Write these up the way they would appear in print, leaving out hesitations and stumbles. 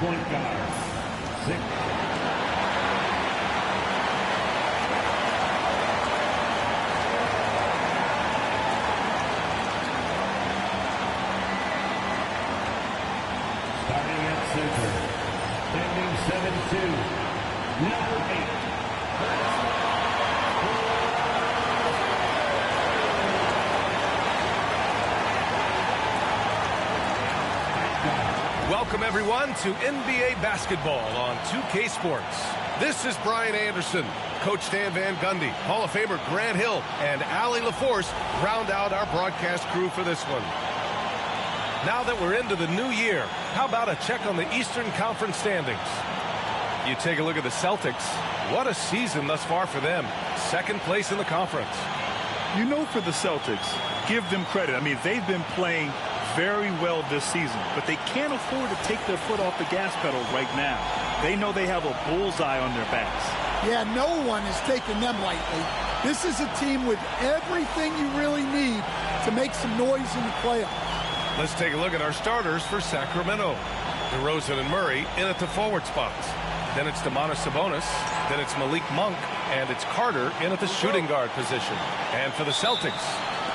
point guard, 6. Starting at center, standing 7'2", number 8. Welcome, everyone, to NBA basketball on 2K Sports. This is Brian Anderson. Coach Stan Van Gundy, Hall of Famer Grant Hill, and Allie LaForce round out our broadcast crew for this one. Now that we're into the new year, how about a check on the Eastern Conference standings? You take a look at the Celtics. What a season thus far for them. Second place in the conference. You know, for the Celtics, give them credit. I mean, they've been playing very well this season, but they can't afford to take their foot off the gas pedal right now. They know they have a bullseye on their backs. Yeah, no one is taking them lightly. This is a team with everything you really need to make some noise in the playoffs. Let's take a look at our starters for Sacramento. DeRozan and Murray in at the forward spots. Then it's Domantas Sabonis. Then it's Malik Monk. And it's Carter in at the shooting guard position. And for the Celtics,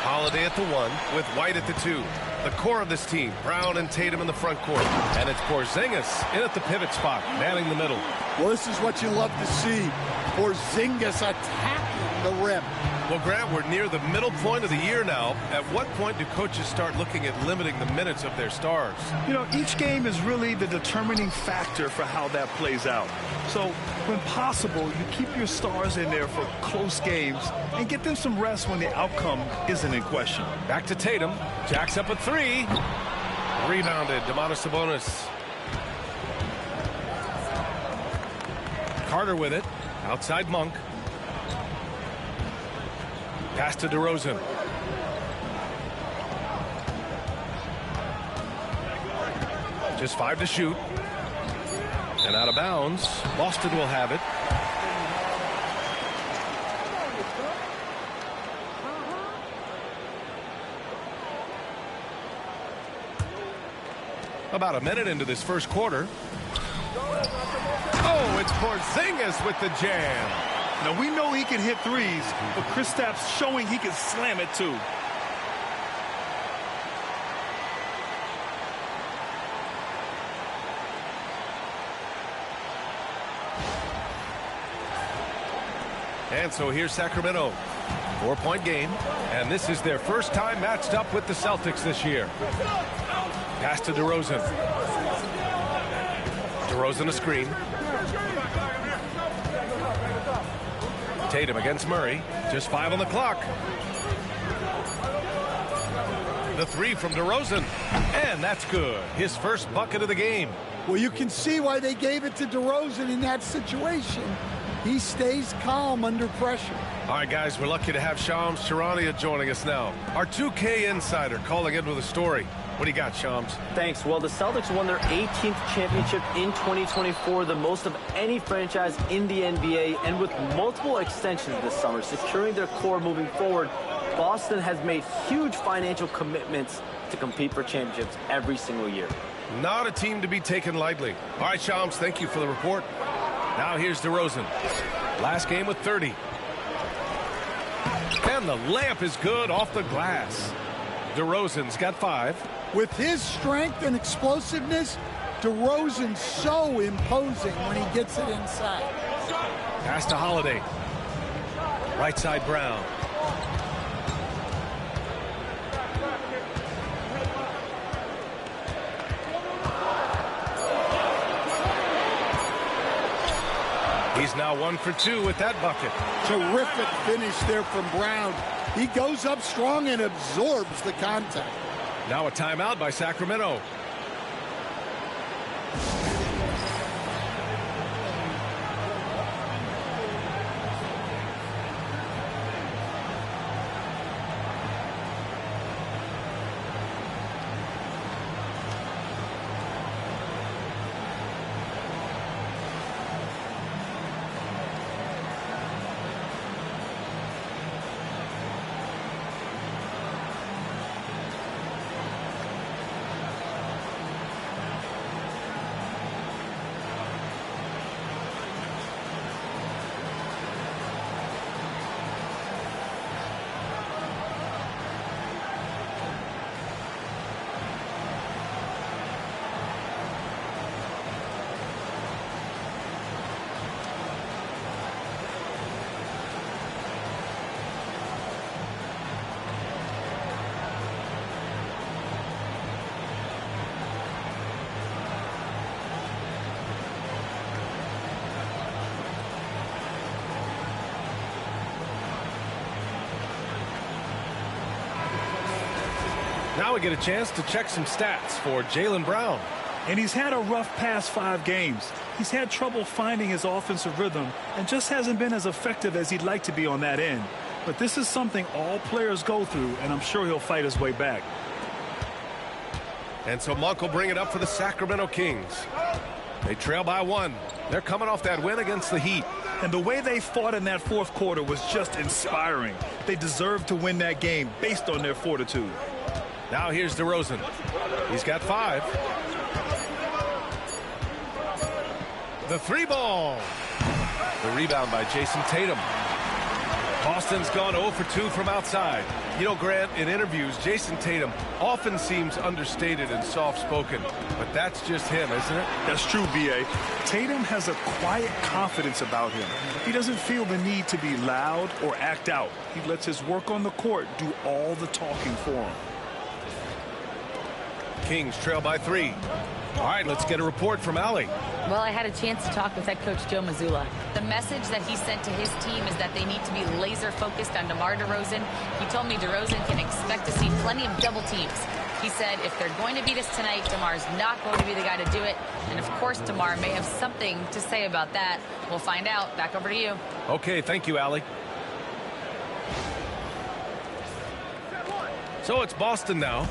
Holiday at the 1 with White at the 2. The core of this team, Brown and Tatum in the front court. And it's Porzingis in at the pivot spot, manning the middle. Well, this is what you love to see. Porzingis attacking the rim. Well, Grant, we're near the middle point of the year now. At what point do coaches start looking at limiting the minutes of their stars? You know, each game is really the determining factor for how that plays out. So, when possible, you keep your stars in there for close games and get them some rest when the outcome isn't in question. Back to Tatum. Jacks up a 3. Rebounded. Domantas Sabonis. Carter with it. Outside Monk. Pass to DeRozan. Just 5 to shoot. And out of bounds. Boston will have it. About a minute into this first quarter. Oh, it's Porzingis with the jam. Now, we know he can hit threes, but Kristaps showing he can slam it too. And so here's Sacramento. 4-point game, and this is their first time matched up with the Celtics this year. Pass to DeRozan. DeRozan a screen. Tatum against Murray. Just 5 on the clock. The 3 from DeRozan. And that's good. His first bucket of the game. Well, you can see why they gave it to DeRozan in that situation. He stays calm under pressure. All right, guys, we're lucky to have Shams Charania joining us now. Our 2K insider calling in with a story. What do you got, Shams? Thanks. Well, the Celtics won their 18th championship in 2024, the most of any franchise in the NBA, and with multiple extensions this summer, securing their core moving forward, Boston has made huge financial commitments to compete for championships every single year. Not a team to be taken lightly. All right, Shams, thank you for the report. Now here's DeRozan. Last game with 30. And the layup is good off the glass. DeRozan's got 5. With his strength and explosiveness, DeRozan's so imposing when he gets it inside. Pass to Holiday. Right side Brown. He's now 1 for 2 with that bucket. Terrific finish there from Brown. He goes up strong and absorbs the contact. Now a timeout by Sacramento. Now we get a chance to check some stats for Jaylen Brown. And he's had a rough past 5 games. He's had trouble finding his offensive rhythm and just hasn't been as effective as he'd like to be on that end. But this is something all players go through, and I'm sure he'll fight his way back. And so Monk will bring it up for the Sacramento Kings. They trail by 1. They're coming off that win against the Heat. And the way they fought in that fourth quarter was just inspiring. They deserved to win that game based on their fortitude. Now here's DeRozan. He's got 5. The 3 ball. The rebound by Jason Tatum. Boston's gone 0 for 2 from outside. You know, Grant, in interviews, Jason Tatum often seems understated and soft-spoken, but that's just him, isn't it? That's true, B.A. Tatum has a quiet confidence about him. He doesn't feel the need to be loud or act out. He lets his work on the court do all the talking for him. Kings trail by 3. All right, let's get a report from Allie. Well, I had a chance to talk with head coach Joe Mazzulla. The message that he sent to his team is that they need to be laser focused on DeMar DeRozan. He told me DeRozan can expect to see plenty of double teams. He said if they're going to beat us tonight, DeMar's not going to be the guy to do it. And of course, DeMar may have something to say about that. We'll find out. Back over to you. Okay, thank you, Allie. So it's Boston now.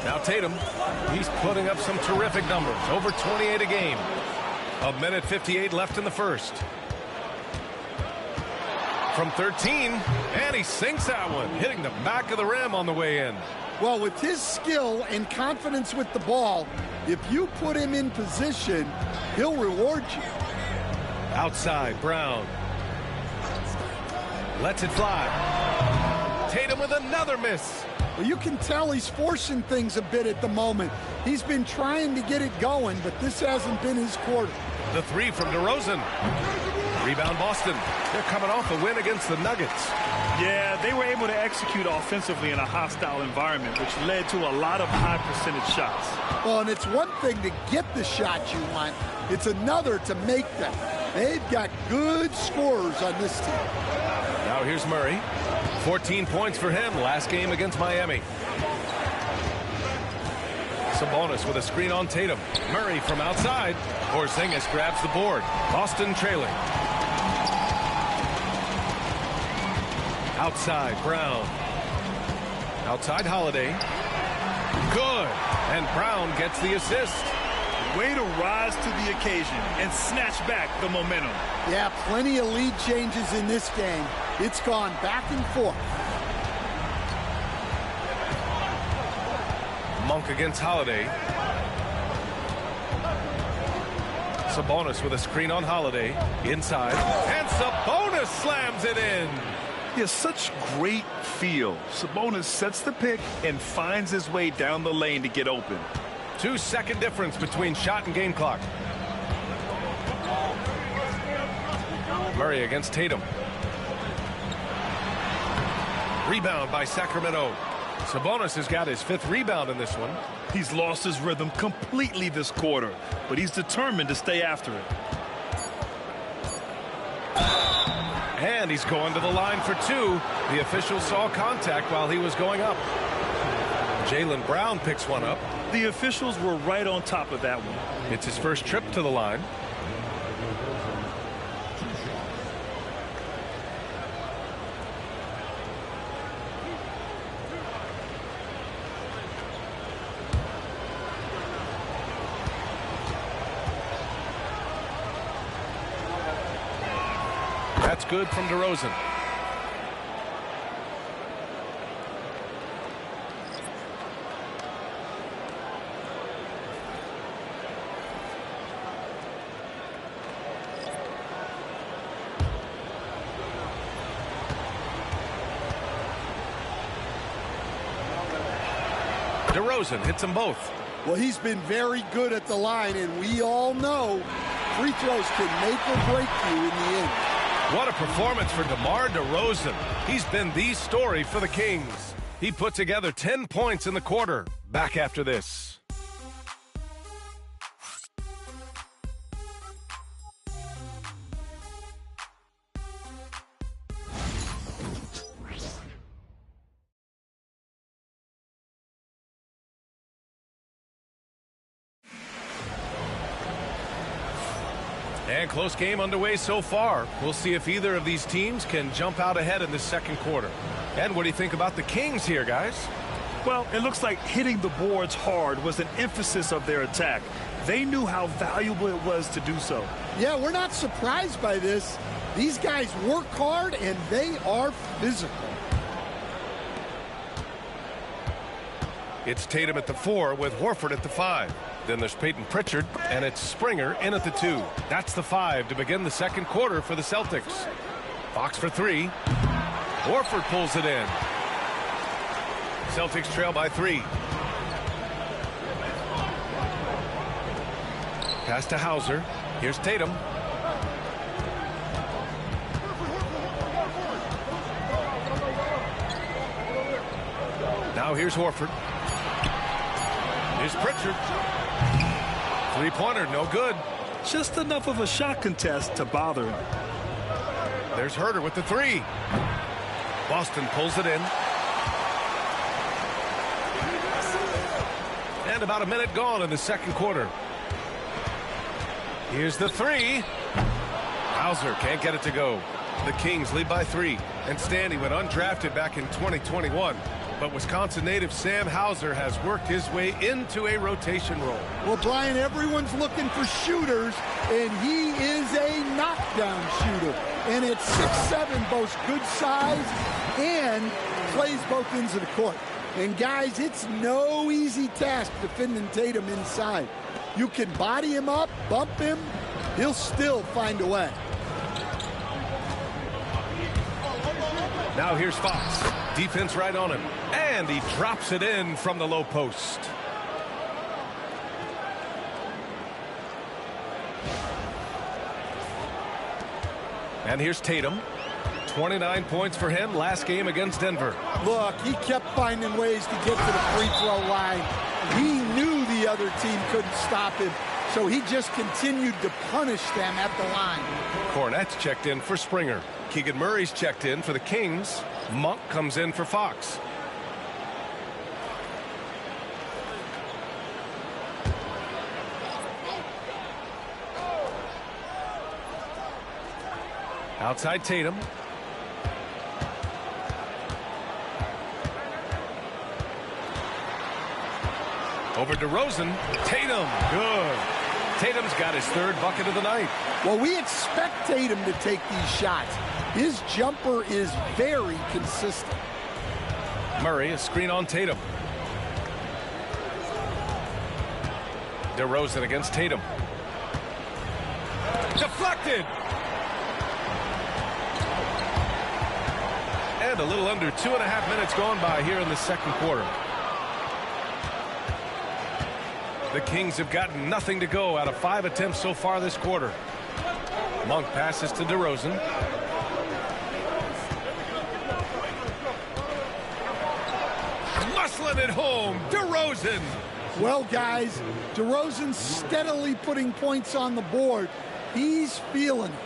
Now Tatum, he's putting up some terrific numbers. Over 28 a game. 1:58 left in the first. From 13, and he sinks that one, hitting the back of the rim on the way in. Well, with his skill and confidence with the ball, if you put him in position, he'll reward you. Outside, Brown. Lets it fly. Tatum with another miss. Well, you can tell he's forcing things a bit at the moment. He's been trying to get it going, but this hasn't been his quarter. The 3 from DeRozan. Rebound Boston. They're coming off a win against the Nuggets. Yeah, they were able to execute offensively in a hostile environment, which led to a lot of high percentage shots. Well, and it's one thing to get the shots you want. It's another to make them. They've got good scorers on this team. Now here's Murray. 14 points for him last game against Miami. Sabonis with a screen on Tatum. Murray from outside. Porzingis grabs the board. Boston trailing. Outside, Brown. Outside, Holiday. Good. And Brown gets the assist. Way to rise to the occasion and snatch back the momentum. Yeah, plenty of lead changes in this game. It's gone back and forth. Monk against Holiday. Sabonis with a screen on Holiday. Inside. And Sabonis slams it in. He has such great feel. Sabonis sets the pick and finds his way down the lane to get open. 2-second difference between shot and game clock. Murray against Tatum. Rebound by Sacramento. Sabonis has got his 5th rebound in this one. He's lost his rhythm completely this quarter, but he's determined to stay after it. And he's going to the line for 2. The official saw contact while he was going up. Jaylen Brown picks one up. The officials were right on top of that one. It's his first trip to the line. That's good from DeRozan. DeRozan hits them both. Well, he's been very good at the line, and we all know free throws can make or break you in the end. What a performance for DeMar DeRozan. He's been the story for the Kings. He put together 10 points in the quarter. Back after this. And close game underway so far. We'll see if either of these teams can jump out ahead in this second quarter. And what do you think about the Kings here, guys? Well, it looks like hitting the boards hard was an emphasis of their attack. They knew how valuable it was to do so. Yeah, we're not surprised by this. These guys work hard, and they are physical. It's Tatum at the 4 with Horford at the 5. Then there's Peyton Pritchard, and it's Springer in at the 2. That's the 5 to begin the second quarter for the Celtics. Fox for 3. Horford pulls it in. Celtics trail by 3. Pass to Hauser. Here's Tatum. Now here's Horford. Here's Pritchard. Three-pointer, no good. Just enough of a shot contest to bother him. There's Herter with the 3. Boston pulls it in. And about a minute gone in the second quarter. Here's the 3. Hauser can't get it to go. The Kings lead by 3. And Stanley went undrafted back in 2021. But Wisconsin native Sam Hauser has worked his way into a rotation role. Well, Brian, everyone's looking for shooters, and he is a knockdown shooter. And at 6'7", boasts good size and plays both ends of the court. And, guys, it's no easy task defending Tatum inside. You can body him up, bump him, he'll still find a way. Now here's Fox. Defense right on him. And he drops it in from the low post. And here's Tatum. 29 points for him last game against Denver. Look, he kept finding ways to get to the free throw line. He knew the other team couldn't stop him, so he just continued to punish them at the line. Cornette's checked in for Springer. Keegan Murray's checked in for the Kings. Monk comes in for Fox. Outside Tatum. Over DeRozan. Tatum. Good. Tatum's got his 3rd bucket of the night. Well, we expect Tatum to take these shots. His jumper is very consistent. Murray, a screen on Tatum. DeRozan against Tatum. Deflected. And a little under 2.5 minutes gone by here in the second quarter. The Kings have gotten nothing to go out of 5 attempts so far this quarter. Monk passes to DeRozan. Muscling it home. DeRozan. Well, guys, DeRozan's steadily putting points on the board. He's feeling it.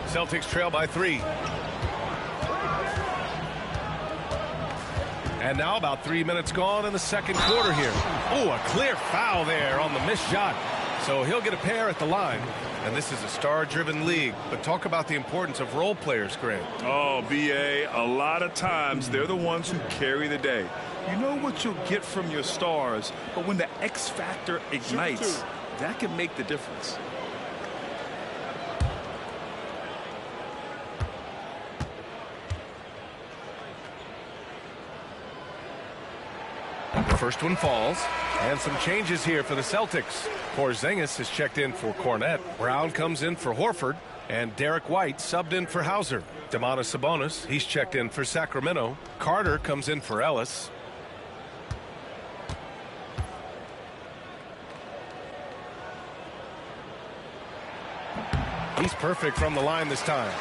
Celtics trail by 3. And now about 3 minutes gone in the second quarter here. Oh, a clear foul there on the missed shot. So he'll get a pair at the line. And this is a star-driven league. But talk about the importance of role players, Greg. Oh, B.A., a lot of times they're the ones who carry the day. You know what you'll get from your stars, but when the X factor ignites, that can make the difference. First one falls. And some changes here for the Celtics. Porzingis is checked in for Cornette. Brown comes in for Horford. And Derek White subbed in for Hauser. Domantas Sabonis, he's checked in for Sacramento. Carter comes in for Ellis. He's perfect from the line this time.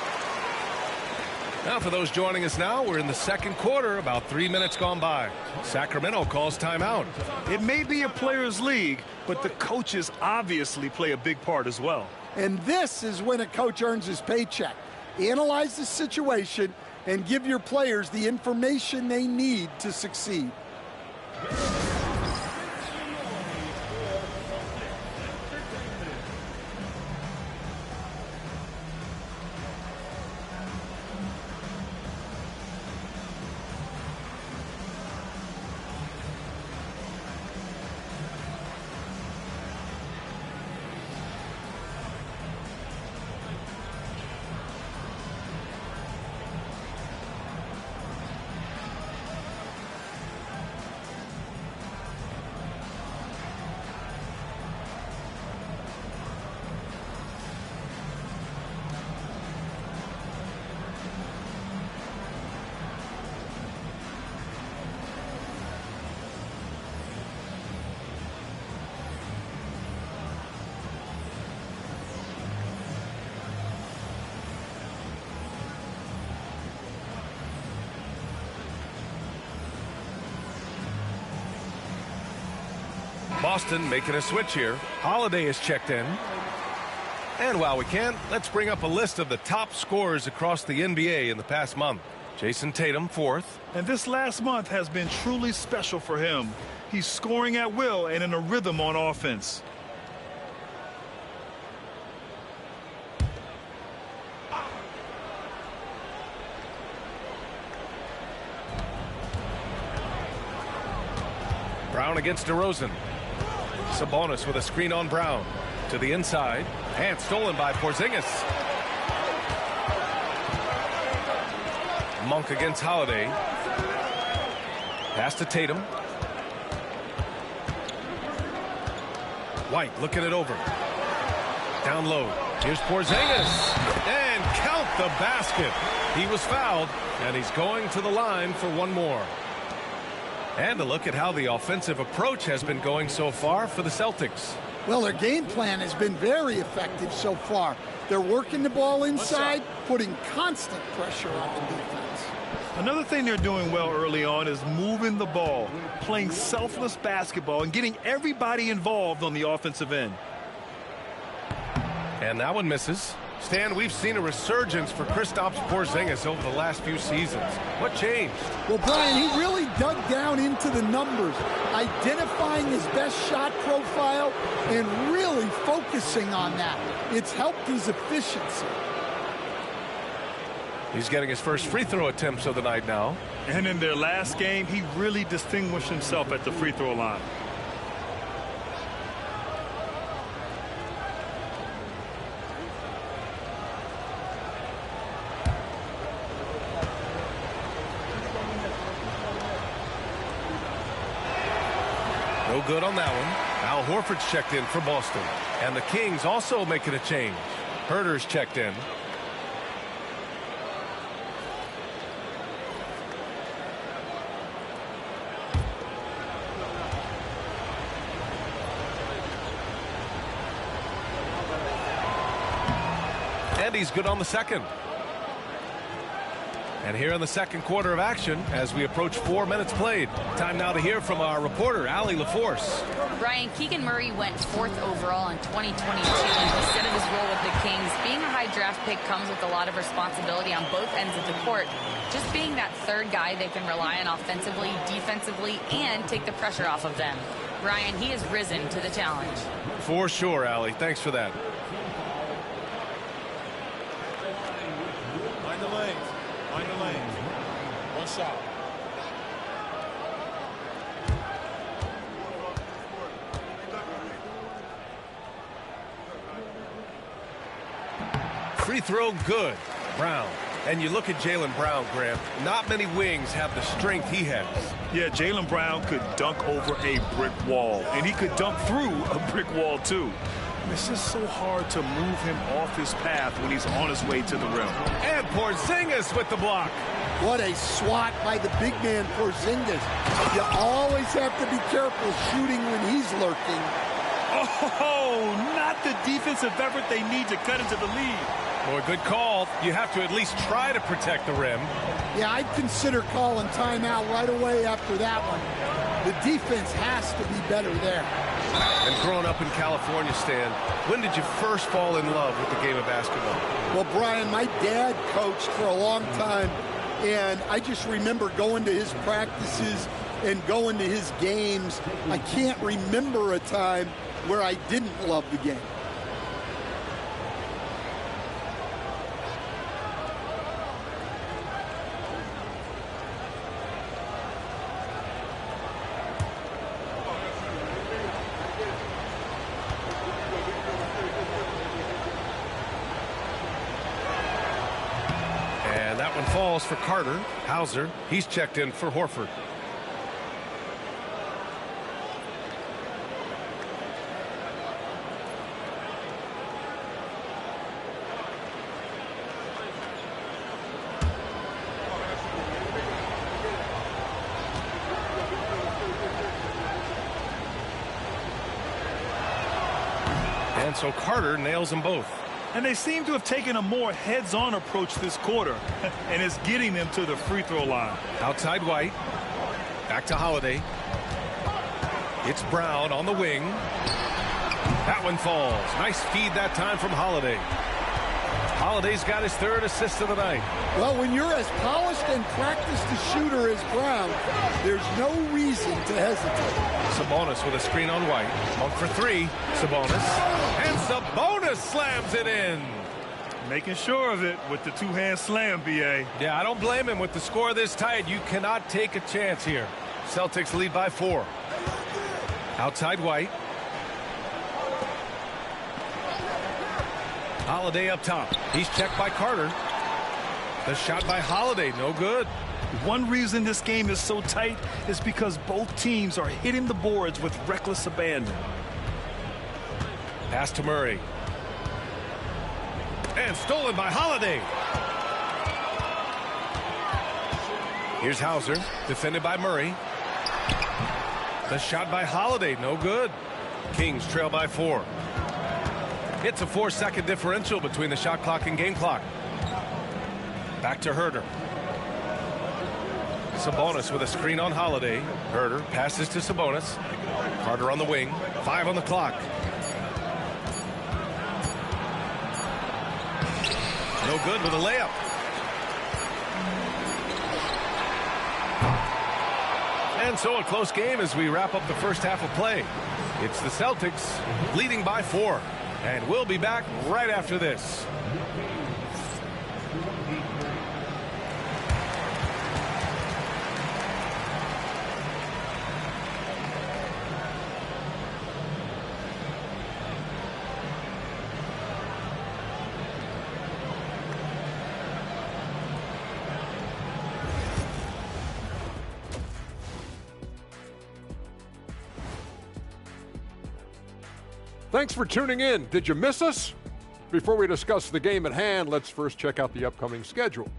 Now for those joining us now, we're in the second quarter, about 3 minutes gone by. Sacramento calls timeout. It may be a players' league, but the coaches obviously play a big part as well. And this is when a coach earns his paycheck. Analyze the situation and give your players the information they need to succeed. Boston making a switch here. Holiday is checked in. And while we can, let's bring up a list of the top scorers across the NBA in the past month. Jason Tatum, 4th. And this last month has been truly special for him. He's scoring at will and in a rhythm on offense. Brown against DeRozan. Sabonis with a screen on Brown. To the inside. And stolen by Porzingis. Monk against Holiday. Pass to Tatum. White looking it over. Down low. Here's Porzingis. And count the basket. He was fouled, and he's going to the line for one more. And a look at how the offensive approach has been going so far for the Celtics. Well, their game plan has been very effective so far. They're working the ball inside, putting constant pressure on the defense. Another thing they're doing well early on is moving the ball, playing selfless basketball, and getting everybody involved on the offensive end. And that one misses. Stan, we've seen a resurgence for Kristaps Porzingis over the last few seasons. What changed? Well, Brian, he really dug down into the numbers, identifying his best shot profile and really focusing on that. It's helped his efficiency. He's getting his first free throw attempts of the night now. And in their last game, he really distinguished himself at the free throw line. No good on that one. Al Horford's checked in for Boston. And the Kings also making a change. Herter's checked in. And he's good on the second. And here in the second quarter of action, as we approach 4 minutes played. Time now to hear from our reporter, Allie LaForce. Brian, Keegan Murray went 4th overall in 2022. Instead of his role with the Kings, being a high draft pick comes with a lot of responsibility on both ends of the court. Just being that third guy they can rely on offensively, defensively, and take the pressure off of them. Brian, he has risen to the challenge. For sure, Allie. Thanks for that. Find the lanes. Find the lanes. One shot. Free throw good. Brown. And you look at Jaylen Brown, Graham. Not many wings have the strength he has. Yeah, Jaylen Brown could dunk over a brick wall, and he could dunk through a brick wall, too. It's just so hard to move him off his path when he's on his way to the rim. And Porzingis with the block. What a swat by the big man Porzingis. You always have to be careful shooting when he's lurking. Oh, not the defensive effort they need to cut into the lead. Boy, good call. You have to at least try to protect the rim. Yeah, I'd consider calling timeout right away after that one. The defense has to be better there. And growing up in California, Stan, when did you first fall in love with the game of basketball? Well, Brian, my dad coached for a long time, and I just remember going to his practices and going to his games. I can't remember a time where I didn't love the game. And that one falls for Carter. Hauser, he's checked in for Horford. And so Carter nails them both. And they seem to have taken a more heads-on approach this quarter, and it's getting them to the free throw line. Outside White. Back to Holiday. It's Brown on the wing. That one falls. Nice feed that time from Holiday. Holiday's got his third assist of the night. Well, when you're as polished and practiced a shooter as Brown, there's no reason to hesitate. Sabonis with a screen on White. Monk for three. Sabonis. And Sabonis slams it in. Making sure of it with the two-hand slam, B.A. Yeah, I don't blame him. With the score this tight, you cannot take a chance here. Celtics lead by 4. Outside White. Holiday up top. He's checked by Carter. The shot by Holiday, no good. One reason this game is so tight is because both teams are hitting the boards with reckless abandon. Pass to Murray. And stolen by Holiday. Here's Hauser, defended by Murray. The shot by Holiday, no good. Kings trail by 4. It's a 4-second differential between the shot clock and game clock. Back to Herter. Sabonis with a screen on Holiday. Herter passes to Sabonis. Carter on the wing. 5 on the clock. No good with a layup. And so a close game as we wrap up the first half of play. It's the Celtics leading by 4. And we'll be back right after this. Thanks for tuning in. Did you miss us? Before we discuss the game at hand, let's first check out the upcoming schedule.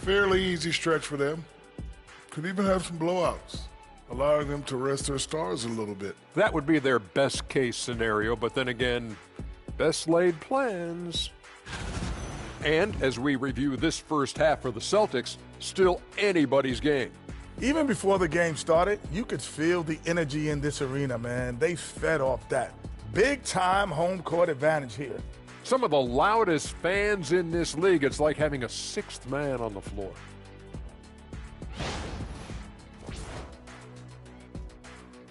Fairly easy stretch for them. Could even have some blowouts, allowing them to rest their stars a little bit. That would be their best case scenario, but then again, best laid plans. And as we review this first half for the Celtics, still anybody's game. Even before the game started, you could feel the energy in this arena, man. They fed off that. Big-time home court advantage here. Some of the loudest fans in this league. It's like having a sixth man on the floor.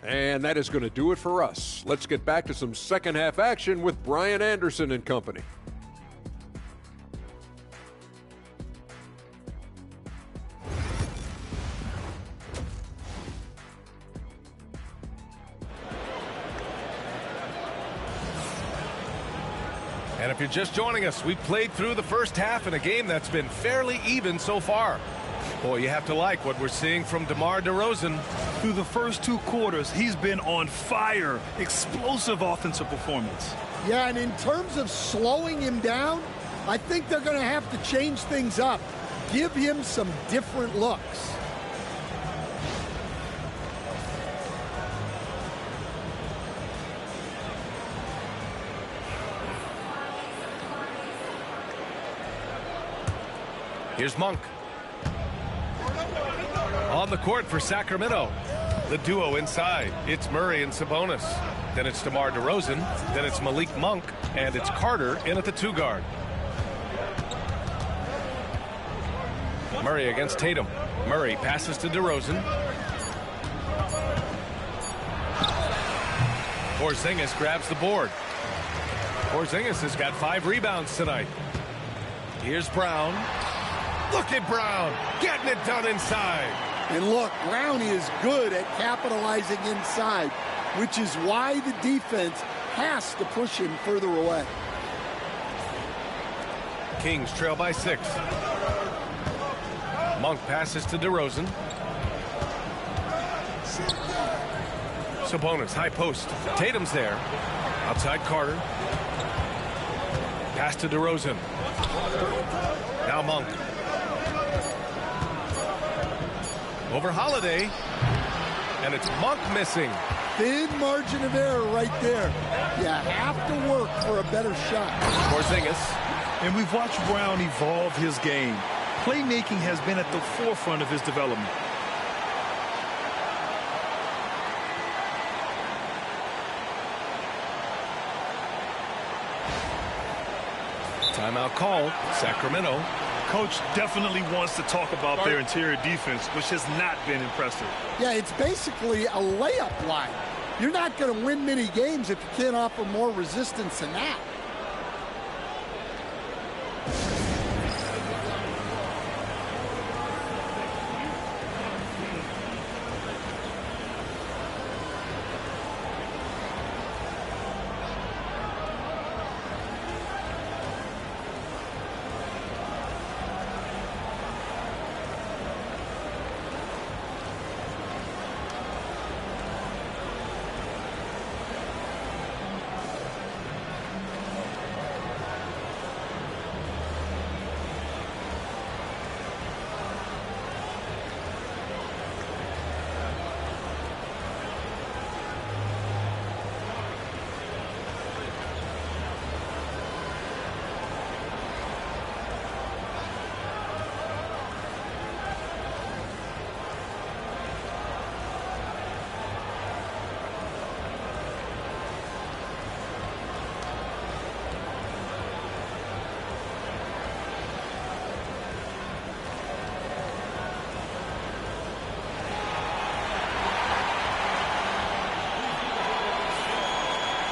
And that is going to do it for us. Let's get back to some second half action with Brian Anderson and company. And if you're just joining us, we played through the first half in a game that's been fairly even so far. Boy, you have to like what we're seeing from DeMar DeRozan. Through the first 2 quarters, he's been on fire. Explosive offensive performance. Yeah, and in terms of slowing him down, I think they're going to have to change things up. Give him some different looks. Here's Monk. On the court for Sacramento. The duo inside. It's Murray and Sabonis. Then it's DeMar DeRozan. Then it's Malik Monk. And it's Carter in at the 2 guard. Murray against Tatum. Murray passes to DeRozan. Porzingis grabs the board. Porzingis has got 5 rebounds tonight. Here's Brown. Look at Brown getting it done inside. And look, Brown is good at capitalizing inside, which is why the defense has to push him further away. Kings trail by 6. Monk passes to DeRozan. Sabonis, high post. Tatum's there. Outside Carter. Pass to DeRozan. Now Monk. Over Holiday. And it's Monk missing. Thin margin of error right there. You have to work for a better shot. Porzingis. And we've watched Brown evolve his game. Playmaking has been at the forefront of his development. Timeout called. Sacramento. Coach definitely wants to talk about their interior defense, which has not been impressive. Yeah, it's basically a layup line. You're not going to win many games if you can't offer more resistance than that.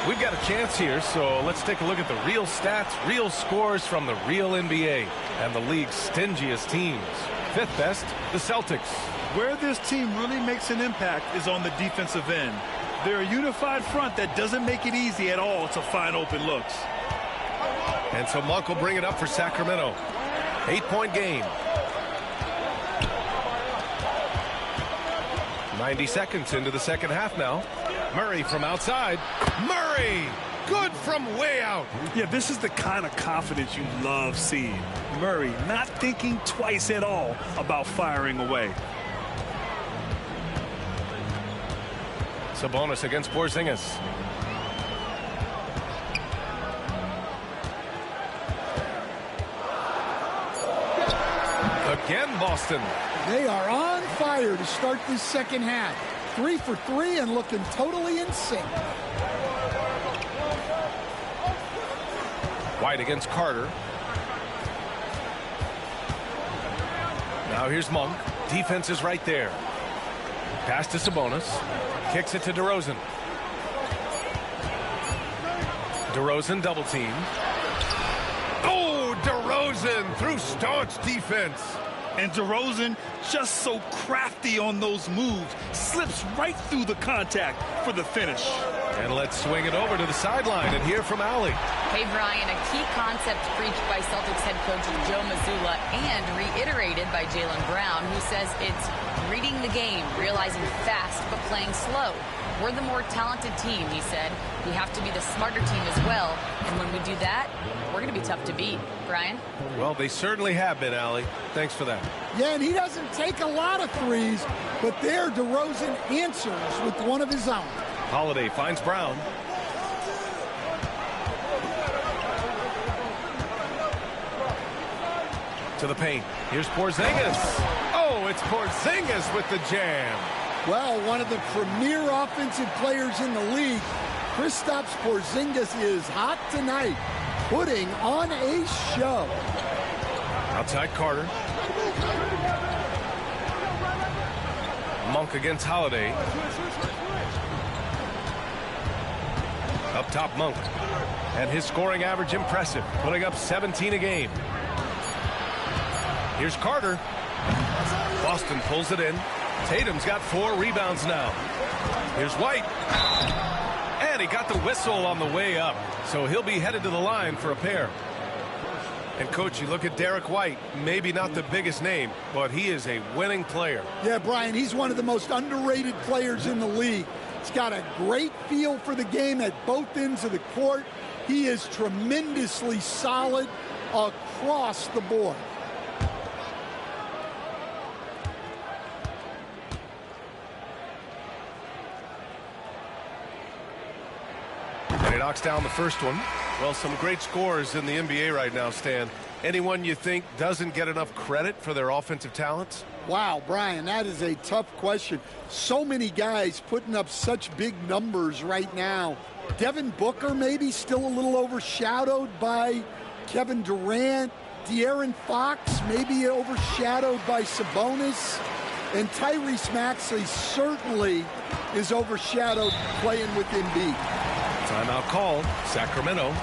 We've got a chance here, so let's take a look at the real stats, real scores from the real NBA and the league's stingiest teams. Fifth best, the Celtics. Where this team really makes an impact is on the defensive end. They're a unified front that doesn't make it easy at all to find open looks. And so Monk will bring it up for Sacramento. 8-point game. 90 seconds into the second half now. Murray from outside. Murray! Good from way out. Yeah, this is the kind of confidence you love seeing. Murray not thinking twice at all about firing away. Sabonis against Porzingis. Again, Boston. They are on fire to start this second half. 3 for 3 and looking totally in sync. White against Carter. Now here's Monk. Defense is right there. Pass to Sabonis. Kicks it to DeRozan. DeRozan double team. Oh, DeRozan through staunch defense. And DeRozan, just so crafty on those moves, slips right through the contact for the finish. And let's swing it over to the sideline and hear from Allie. Hey, Brian, a key concept preached by Celtics head coach Joe Mazzulla and reiterated by Jaylen Brown, who says it's reading the game, realizing fast but playing slow. We're the more talented team, he said. We have to be the smarter team as well. And when we do that, we're going to be tough to beat. Brian? Well, they certainly have been, Allie. Thanks for that. Yeah, and he doesn't take a lot of threes, but there DeRozan answers with one of his own. Holiday finds Brown. To the paint. Here's Porzingis. Oh, it's Porzingis with the jam. Well, one of the premier offensive players in the league, Kristaps Porzingis is hot tonight, putting on a show. Outside Carter. Monk against Holiday. Up top, Monk. And his scoring average impressive, putting up 17 a game. Here's Carter. Boston pulls it in. Tatum's got 4 rebounds now. Here's White. And he got the whistle on the way up. So he'll be headed to the line for a pair. And, Coach, you look at Derek White, maybe not the biggest name, but he is a winning player. Yeah, Brian, he's one of the most underrated players in the league. He's got a great feel for the game at both ends of the court. He is tremendously solid across the board. And he knocks down the first one. Well, some great scores in the NBA right now, Stan. Anyone you think doesn't get enough credit for their offensive talents? Wow, Brian, that is a tough question. So many guys putting up such big numbers right now. Devin Booker maybe still a little overshadowed by Kevin Durant, De'Aaron Fox, maybe overshadowed by Sabonis, and Tyrese Maxey certainly is overshadowed playing with Embiid. Timeout called, Sacramento.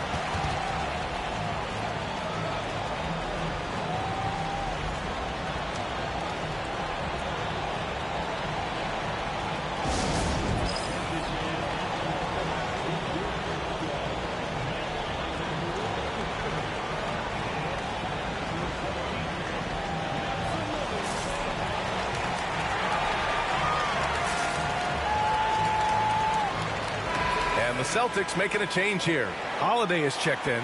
The Celtics making a change here. Holiday is checked in.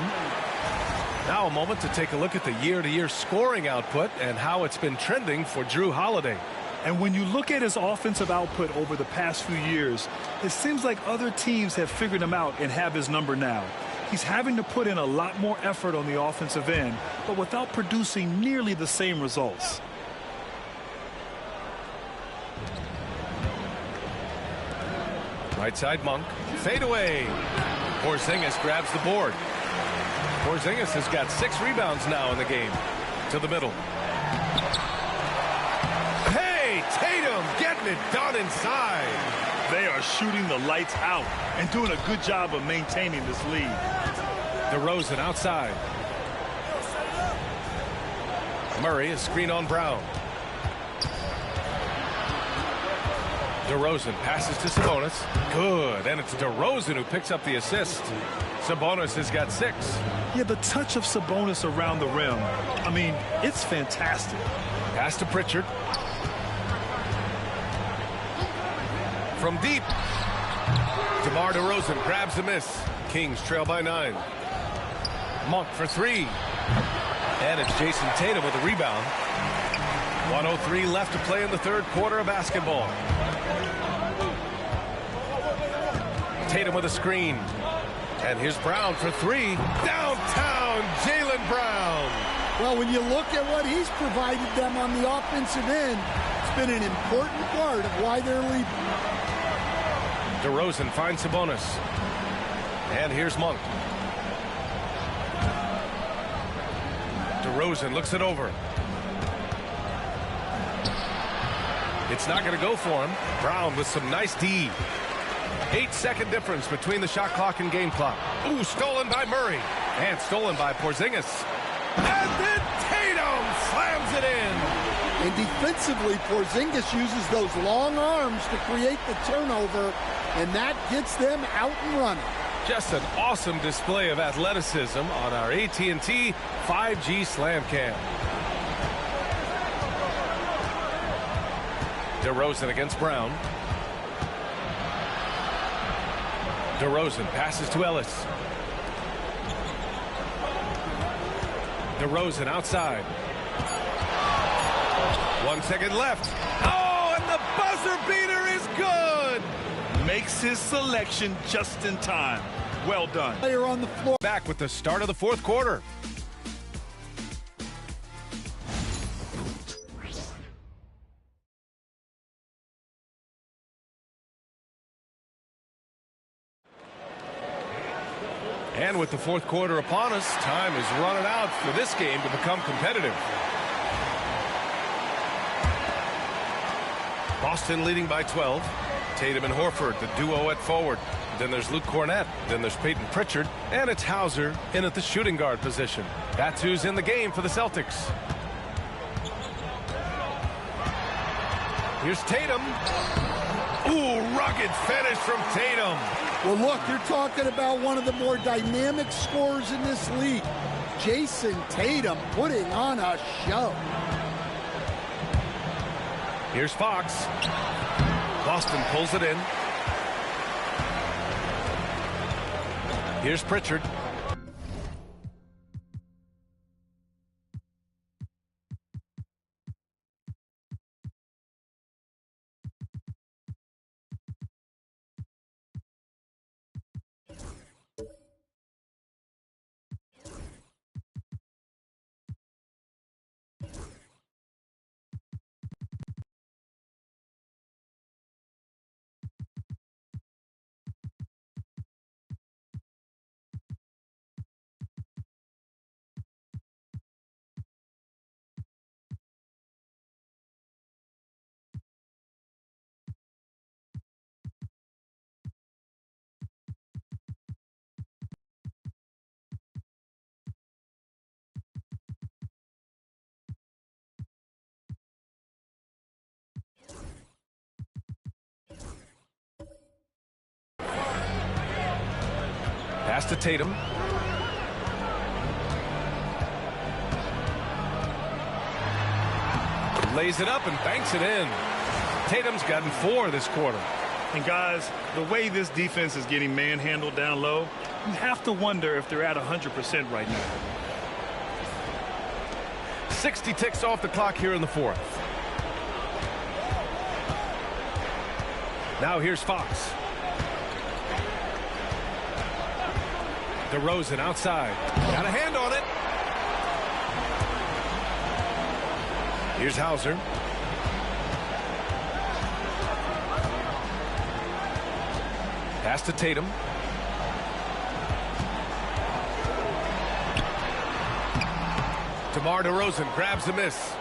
Now a moment to take a look at the year-to-year scoring output and how it's been trending for Drew Holiday. And when you look at his offensive output over the past few years, it seems like other teams have figured him out and have his number now. He's having to put in a lot more effort on the offensive end, but without producing nearly the same results. Right side Monk. Fade away. Porzingis grabs the board. Porzingis has got 6 rebounds now in the game. To the middle. Hey, Tatum getting it done inside. They are shooting the lights out and doing a good job of maintaining this lead. DeRozan outside. Murray is screen on Brown. DeRozan passes to Sabonis. Good. And it's DeRozan who picks up the assist. Sabonis has got 6. Yeah, the touch of Sabonis around the rim, I mean, it's fantastic. Pass to Pritchard. From deep. DeMar DeRozan grabs the miss. Kings trail by 9. Monk for 3. And it's Jason Tatum with a rebound. 1:03 left to play in the third quarter of basketball. Tatum with a screen. And here's Brown for 3. Downtown, Jaylen Brown. Well, when you look at what he's provided them on the offensive end, it's been an important part of why they're leading. DeRozan finds Sabonis. And here's Monk. DeRozan looks it over. It's not going to go for him. Brown with some nice D. 8-second difference between the shot clock and game clock. Ooh, stolen by Murray. And stolen by Porzingis. And then Tatum slams it in. And defensively, Porzingis uses those long arms to create the turnover, and that gets them out and running. Just an awesome display of athleticism on our AT&T 5G Slam Cam. DeRozan against Brown. DeRozan passes to Ellis. DeRozan outside. 1 second left. Oh, and the buzzer beater is good. Makes his selection just in time. Well done. Player on the floor. Back with the start of the fourth quarter. And with the fourth quarter upon us, time is running out for this game to become competitive. Boston leading by 12. Tatum and Horford, the duo at forward. Then there's Luke Cornett. Then there's Peyton Pritchard. And it's Hauser in at the shooting guard position. That's who's in the game for the Celtics. Here's Tatum. Ooh, rugged finish from Tatum. Well, look, you're talking about one of the more dynamic scorers in this league. Jason Tatum putting on a show. Here's Fox. Boston pulls it in. Here's Pritchard. Pass to Tatum. Lays it up and banks it in. Tatum's gotten 4 this quarter. And guys, the way this defense is getting manhandled down low, you have to wonder if they're at 100% right now. 60 ticks off the clock here in the 4th. Now here's Fox. DeRozan outside. Got a hand on it. Here's Hauser. Pass to Tatum. DeMar DeRozan grabs a miss.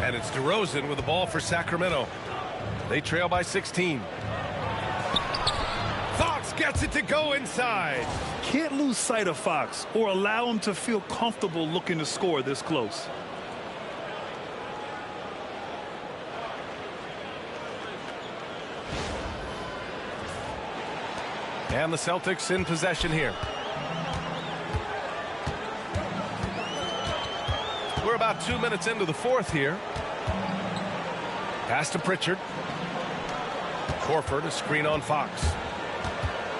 And it's DeRozan with the ball for Sacramento. They trail by 16. Fox gets it to go inside. Can't lose sight of Fox or allow him to feel comfortable looking to score this close. And the Celtics in possession here. We're about 2 minutes into the 4th here. Pass to Pritchard. Horford, a screen on Fox.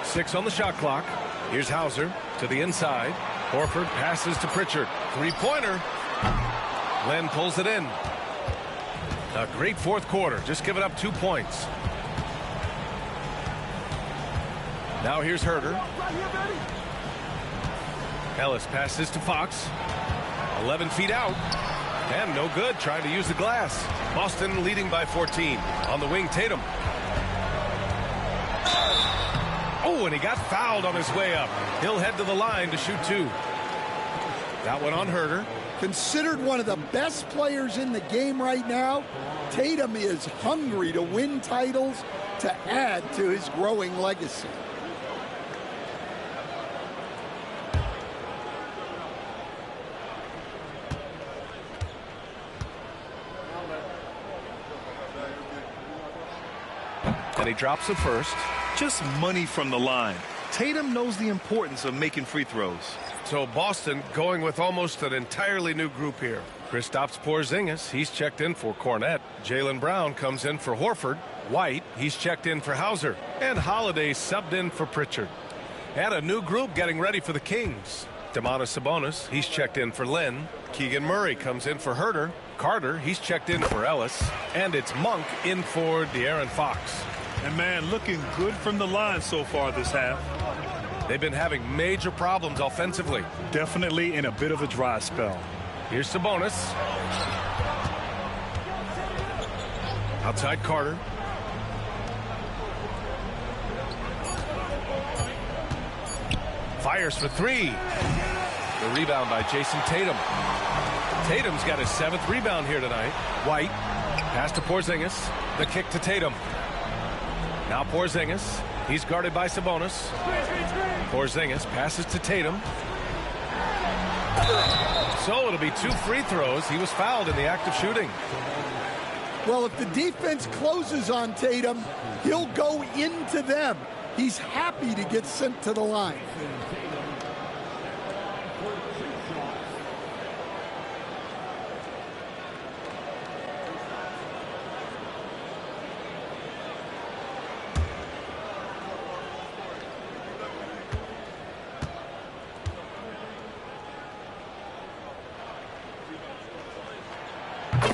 6 on the shot clock. Here's Hauser to the inside. Horford passes to Pritchard. 3-pointer. Len pulls it in. A great 4th quarter. Just giving up 2 points. Now here's Herter. Ellis passes to Fox. 11 feet out. And no good. Trying to use the glass. Boston leading by 14. On the wing, Tatum. Oh, and he got fouled on his way up. He'll head to the line to shoot 2. That one on Herter. Considered one of the best players in the game right now, Tatum is hungry to win titles to add to his growing legacy. And he drops it first. Just money from the line. Tatum knows the importance of making free throws. So Boston going with almost an entirely new group here. Kristaps Porzingis, he's checked in for Cornette. Jaylen Brown comes in for Horford. White, he's checked in for Hauser. And Holiday subbed in for Pritchard. And a new group getting ready for the Kings. Domantas Sabonis, he's checked in for Len. Keegan Murray comes in for Herter. Carter, he's checked in for Ellis. And it's Monk in for De'Aaron Fox. And man, looking good from the line so far this half. They've been having major problems offensively. Definitely in a bit of a dry spell. Here's Sabonis. Outside Carter. Fires for 3. The rebound by Jason Tatum. Tatum's got his 7th rebound here tonight. White. Pass to Porzingis. The kick to Tatum. Now Porzingis. He's guarded by Sabonis. Porzingis passes to Tatum. So it'll be 2 free throws. He was fouled in the act of shooting. Well, if the defense closes on Tatum, he'll go into them. He's happy to get sent to the line.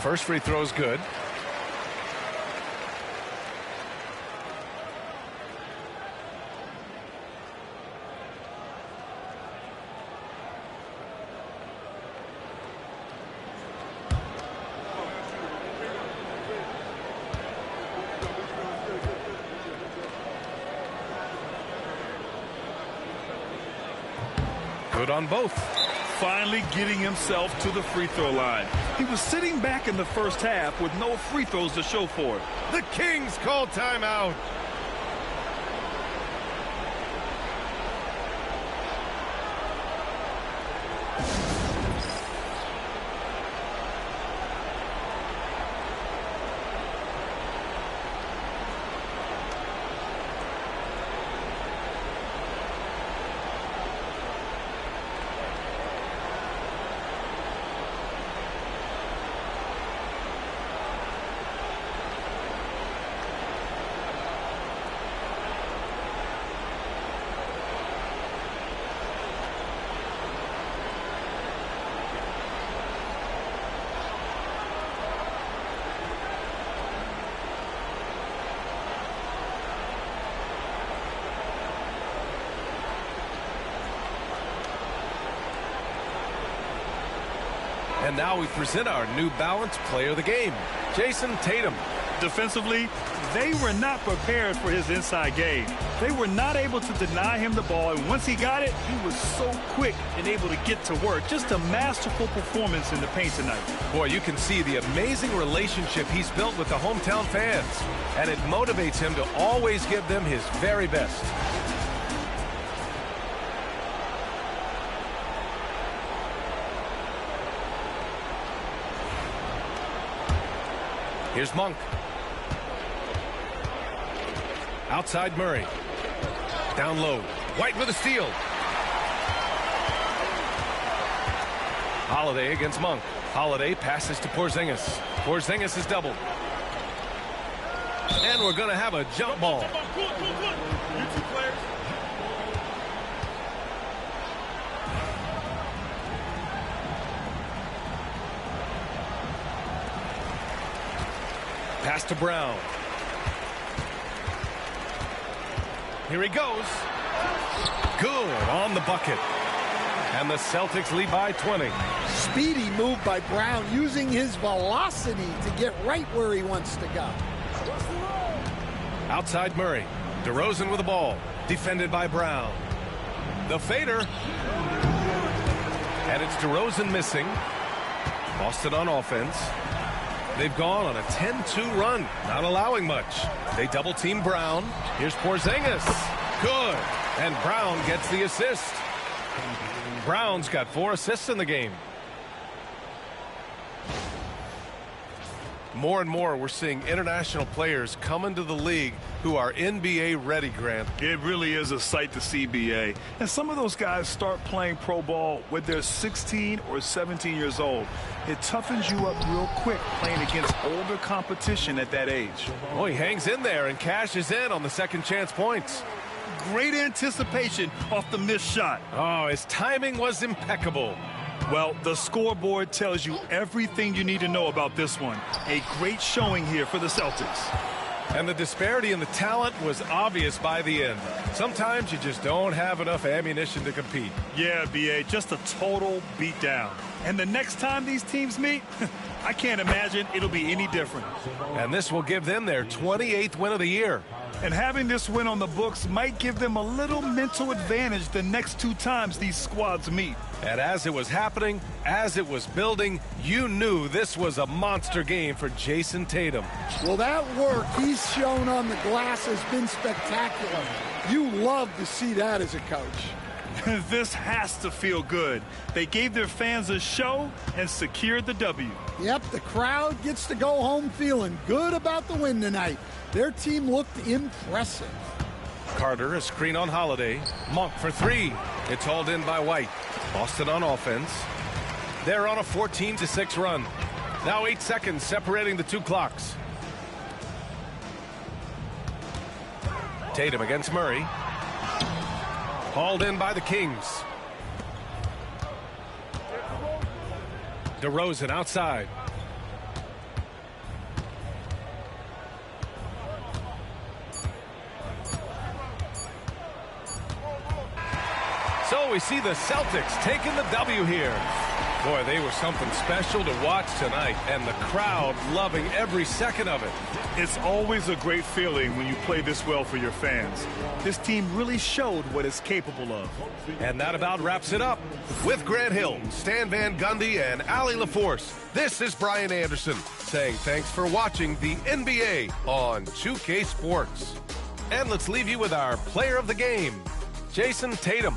First free throw is good. Good on both. Finally getting himself to the free throw line. He was sitting back in the first half with no free throws to show for it. The Kings call timeout. And now we present our New Balance Player of the Game, Jason Tatum. Defensively, they were not prepared for his inside game. They were not able to deny him the ball, and once he got it, he was so quick and able to get to work. Just a masterful performance in the paint tonight. Boy, you can see the amazing relationship he's built with the hometown fans, and it motivates him to always give them his very best. Here's Monk. Outside Murray. Down low. White with a steal. Holiday against Monk. Holiday passes to Porzingis. Porzingis is doubled. And we're going to have a jump ball. Pass to Brown. Here he goes. Good on the bucket. And the Celtics lead by 20. Speedy move by Brown, using his velocity to get right where he wants to go. Outside Murray. DeRozan with the ball. Defended by Brown. The fader. And it's DeRozan missing. Boston on offense. They've gone on a 10-2 run, not allowing much. They double-team Brown. Here's Porzingis. Good. And Brown gets the assist. Brown's got 4 assists in the game. More and more, we're seeing international players come into the league who are NBA ready, Grant. It really is a sight to see, BA. And some of those guys start playing pro ball when they're 16 or 17 years old. It toughens you up real quick playing against older competition at that age. Oh, he hangs in there and cashes in on the second chance points. Great anticipation off the missed shot. Oh, his timing was impeccable. Well, the scoreboard tells you everything you need to know about this one. A great showing here for the Celtics. And the disparity in the talent was obvious by the end. Sometimes you just don't have enough ammunition to compete. Yeah, BA, just a total beatdown. And the next time these teams meet, I can't imagine it'll be any different. And this will give them their 28th win of the year. And having this win on the books might give them a little mental advantage the next 2 times these squads meet. And as it was happening, as it was building, you knew this was a monster game for Jason Tatum. Well, that work he's shown on the glass has been spectacular. You love to see that as a coach. This has to feel good. They gave their fans a show and secured the W. Yep, the crowd gets to go home feeling good about the win tonight. Their team looked impressive. Carter, a screen on Holiday. Monk for 3. It's hauled in by White. Boston on offense. They're on a 14-6 run. Now 8 seconds separating the 2 clocks. Tatum against Murray. Hauled in by the Kings. DeRozan outside. So we see the Celtics taking the W here. Boy, they were something special to watch tonight, and the crowd loving every second of it. It's always a great feeling when you play this well for your fans. This team really showed what it's capable of. And that about wraps it up. With Grant Hill, Stan Van Gundy, and Allie LaForce, this is Brian Anderson saying thanks for watching the NBA on 2K Sports. And let's leave you with our player of the game, Jason Tatum.